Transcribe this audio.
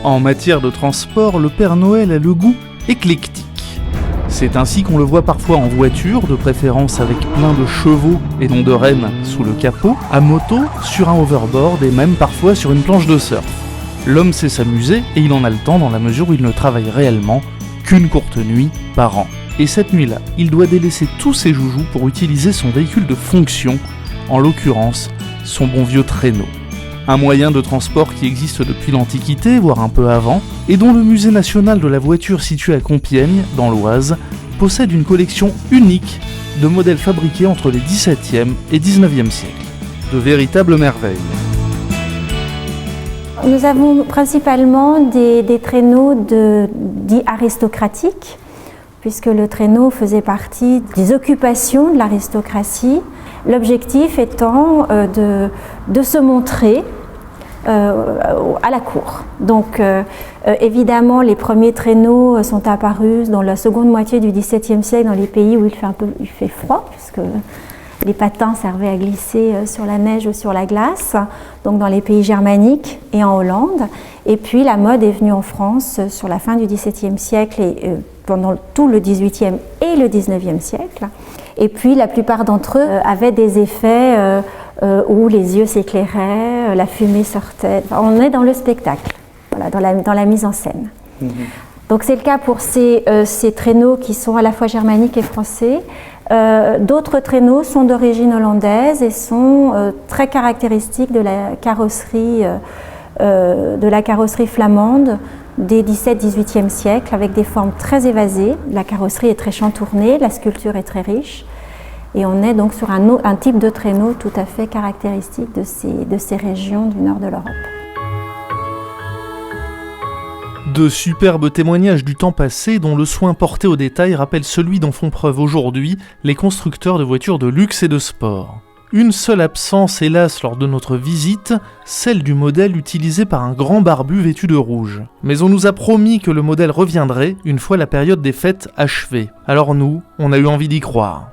En matière de transport, le Père Noël a le goût éclectique. C'est ainsi qu'on le voit parfois en voiture, de préférence avec plein de chevaux et non de rennes sous le capot, à moto, sur un overboard et même parfois sur une planche de surf. L'homme sait s'amuser et il en a le temps dans la mesure où il ne travaille réellement qu'une courte nuit par an. Et cette nuit-là, il doit délaisser tous ses joujoux pour utiliser son véhicule de fonction, en l'occurrence son bon vieux traîneau. Un moyen de transport qui existe depuis l'Antiquité, voire un peu avant, et dont le Musée national de la voiture situé à Compiègne, dans l'Oise, possède une collection unique de modèles fabriqués entre les XVIIe et XIXe siècles. De véritables merveilles. Nous avons principalement des traîneaux dits aristocratiques, puisque le traîneau faisait partie des occupations de l'aristocratie. L'objectif étant de se montrer à la cour. Donc évidemment, les premiers traîneaux sont apparus dans la seconde moitié du XVIIe siècle dans les pays où il fait froid, puisque les patins servaient à glisser sur la neige ou sur la glace, donc dans les pays germaniques et en Hollande. Et puis la mode est venue en France sur la fin du XVIIe siècle et pendant tout le XVIIIe et le XIXe siècle. Et puis la plupart d'entre eux avaient des effets où les yeux s'éclairaient, la fumée sortait. Enfin, on est dans le spectacle, voilà, dans la mise en scène. Mmh. Donc c'est le cas pour ces traîneaux qui sont à la fois germaniques et français. D'autres traîneaux sont d'origine hollandaise et sont très caractéristiques de la carrosserie flamande des 17-18e siècle, avec des formes très évasées. La carrosserie est très chantournée, la sculpture est très riche, et on est donc sur un type de traîneau tout à fait caractéristique de ces régions du nord de l'Europe. De superbes témoignages du temps passé dont le soin porté aux détails rappelle celui dont font preuve aujourd'hui les constructeurs de voitures de luxe et de sport. Une seule absence, hélas, lors de notre visite, celle du modèle utilisé par un grand barbu vêtu de rouge. Mais on nous a promis que le modèle reviendrait une fois la période des fêtes achevée. Alors nous, on a eu envie d'y croire.